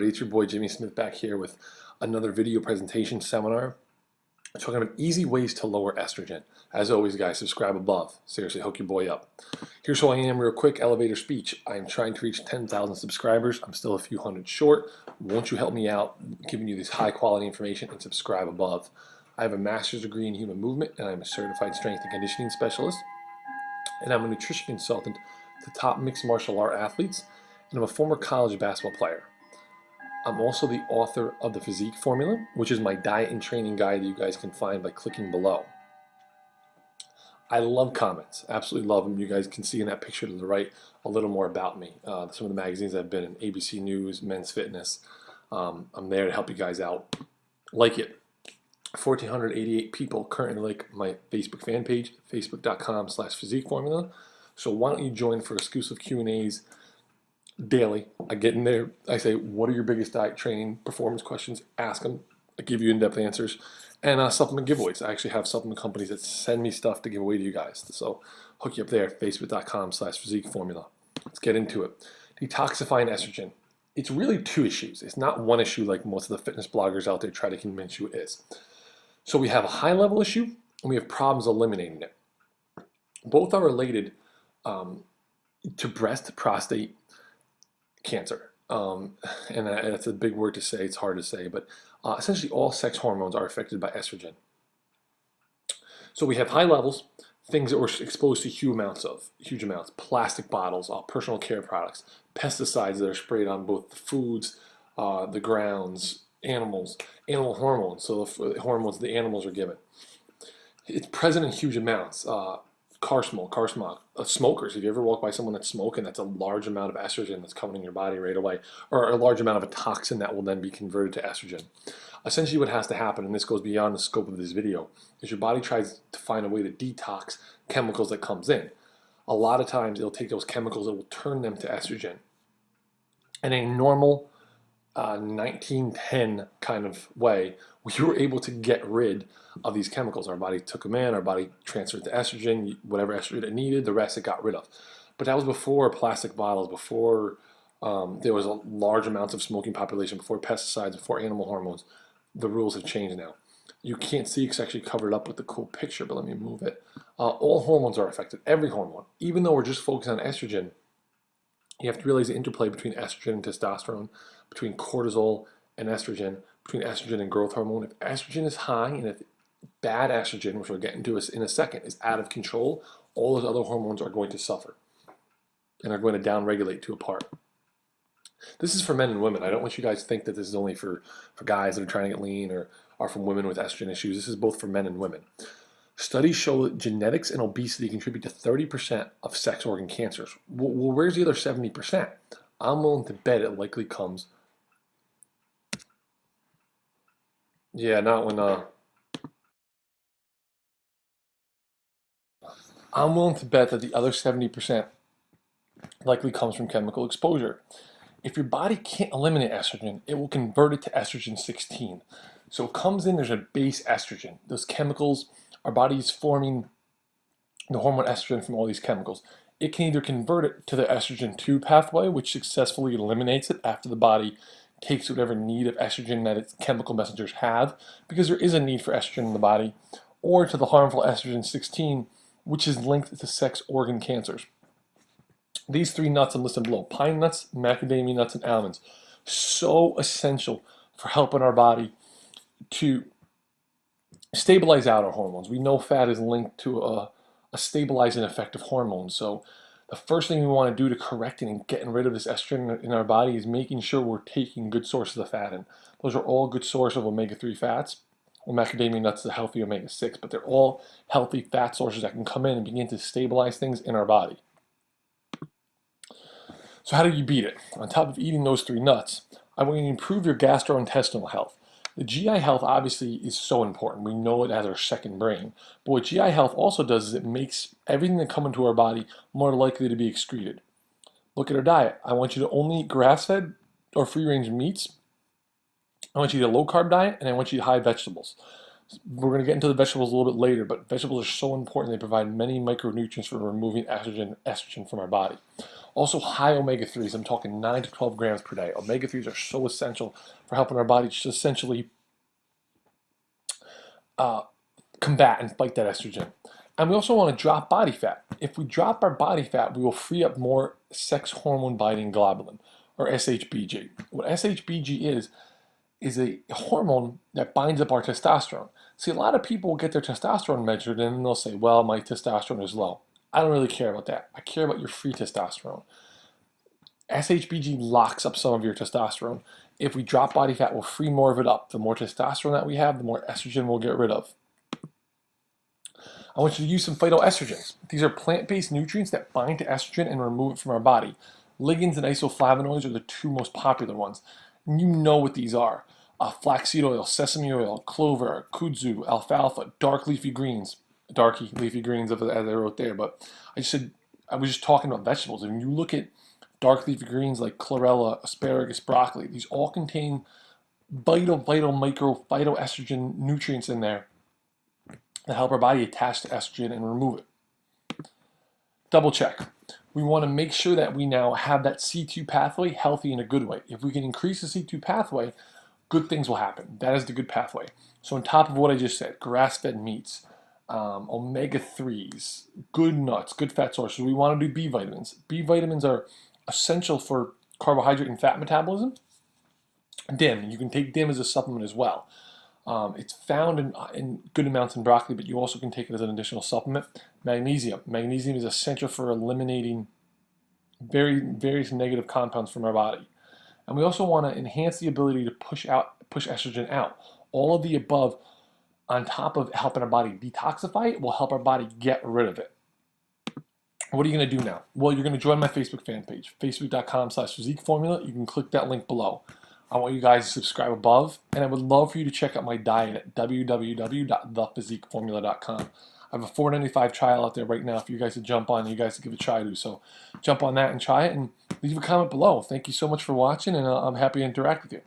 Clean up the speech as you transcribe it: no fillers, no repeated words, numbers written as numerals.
everybody, it's your boy Jimmy Smith back here with another video presentation seminar talking about easy ways to lower estrogen. As always, guys, subscribe above. Seriously, hook your boy up. Here's who I am real quick, elevator speech. I am trying to reach 10,000 subscribers. I'm still a few hundred short. Won't you help me out giving you this high quality information and subscribe above? I have a master's degree in human movement and I'm a certified strength and conditioning specialist. And I'm a nutrition consultant to top mixed martial art athletes, and I'm a former college basketball player. I'm also the author of the Physique Formula, which is my diet and training guide that you guys can find by clicking below. I love comments, absolutely love them. You guys can see in that picture to the right a little more about me. Some of the magazines I've been in, ABC News, Men's Fitness. I'm there to help you guys out. Like it. 1,488 people currently like my Facebook fan page, facebook.com/physique formula. So why don't you join for exclusive Q&As daily? I get in there, I say, what are your biggest diet, training, performance questions? Ask them. I give you in-depth answers. And supplement giveaways. I actually have supplement companies that send me stuff to give away to you guys. So hook you up there, facebook.com/physique formula. Let's get into it. Detoxifying estrogen. It's really two issues. It's not one issue like most of the fitness bloggers out there try to convince you it is. So we have a high-level issue, and we have problems eliminating it. Both are related to breast, prostate cancer. And that's a big word to say. It's hard to say, but essentially all sex hormones are affected by estrogen. So we have high levels, things that we're exposed to huge amounts, plastic bottles, personal care products, pesticides that are sprayed on both the foods, the grounds, animal hormones, so the hormones the animals are given. It's present in huge amounts. Car smoke, smokers. If you ever walk by someone that's smoking, that's a large amount of estrogen that's coming in your body right away, or a large amount of a toxin that will then be converted to estrogen. Essentially what has to happen, and this goes beyond the scope of this video, is your body tries to find a way to detox chemicals that comes in. A lot of times it'll take those chemicals, it will turn them to estrogen. And a normal 1910 kind of way, we were able to get rid of these chemicals. Our body took them in, our body transferred to estrogen, whatever estrogen it needed, the rest it got rid of. But that was before plastic bottles, before there was a large amounts of smoking population, before pesticides, before animal hormones. The rules have changed now. You can't see because it's actually covered up with the cool picture, but let me move it. All hormones are affected, every hormone. Even though we're just focused on estrogen, you have to realize the interplay between estrogen and testosterone, between cortisol and estrogen, between estrogen and growth hormone. If estrogen is high and if bad estrogen, which we'll get into in a second, is out of control, all those other hormones are going to suffer and are going to downregulate to a part. This is for men and women. I don't want you guys to think that this is only for guys that are trying to get lean or are from women with estrogen issues. This is both for men and women. Studies show that genetics and obesity contribute to 30% of sex organ cancers. Well, where's the other 70%? I'm willing to bet it likely comes. Yeah, not when. I'm willing to bet that the other 70% likely comes from chemical exposure. If your body can't eliminate estrogen, it will convert it to estrogen 16. So it comes in, there's a base estrogen. Those chemicals, our body is forming the hormone estrogen from all these chemicals. It can either convert it to the estrogen 2 pathway, which successfully eliminates it after the body takes whatever need of estrogen that its chemical messengers have, because there is a need for estrogen in the body, or to the harmful estrogen 16, which is linked to sex organ cancers. These three nuts I'm listed below: pine nuts, macadamia nuts, and almonds. So essential for helping our body to stabilize out our hormones. We know fat is linked to a stabilizing effect of hormones. So the first thing we want to do to correct it and getting rid of this estrogen in our body is making sure we're taking good sources of fat in. Those are all good sources of omega-3 fats. Well, macadamia nuts is a healthy omega-6, but they're all healthy fat sources that can come in and begin to stabilize things in our body. So how do you beat it? On top of eating those three nuts, I want you to improve your gastrointestinal health. The GI health obviously is so important. We know it as our second brain. But what GI health also does is it makes everything that comes into our body more likely to be excreted. Look at our diet. I want you to only eat grass-fed or free-range meats. I want you to eat a low-carb diet, and I want you to eat high vegetables. We're going to get into the vegetables a little bit later, but vegetables are so important. They provide many micronutrients for removing estrogen from our body. Also, high omega-3s. I'm talking 9 to 12 grams per day. Omega-3s are so essential for helping our body just essentially uh, combat and fight that estrogen. And we also want to drop body fat. If we drop our body fat, we will free up more sex hormone binding globulin, or SHBG. What SHBG is a hormone that binds up our testosterone. See, a lot of people get their testosterone measured and then they'll say, well, my testosterone is low. I don't really care about that. I care about your free testosterone. SHBG locks up some of your testosterone. If we drop body fat, we'll free more of it up. The more testosterone that we have, the more estrogen we'll get rid of. I want you to use some phytoestrogens. These are plant-based nutrients that bind to estrogen and remove it from our body. Ligands and isoflavonoids are the two most popular ones. And you know what these are. Flaxseed oil, sesame oil, clover, kudzu, alfalfa, dark leafy greens. Darky leafy greens, as I wrote there. But I was just talking about vegetables. And when you look at dark leafy greens like chlorella, asparagus, broccoli, these all contain vital micro phytoestrogen nutrients in there that help our body attach to estrogen and remove it. Double check. We want to make sure that we now have that C2 pathway healthy in a good way. If we can increase the C2 pathway, good things will happen. That is the good pathway. So on top of what I just said, grass-fed meats, omega-3s, good nuts, good fat sources, we want to do B vitamins. B vitamins are essential for carbohydrate and fat metabolism. DIM, you can take DIM as a supplement as well. It's found in good amounts in broccoli, but you also can take it as an additional supplement. Magnesium. Magnesium is essential for eliminating various negative compounds from our body. And we also want to enhance the ability to push estrogen out. All of the above, on top of helping our body detoxify it, will help our body get rid of it. What are you going to do now? Well, you're going to join my Facebook fan page, facebook.com/physiqueformula. You can click that link below. I want you guys to subscribe above, and I would love for you to check out my diet at www.thephysiqueformula.com. I have a $4.95 trial out there right now for you guys to jump on, you guys to give a try to. So jump on that and try it, and leave a comment below. Thank you so much for watching, and I'm happy to interact with you.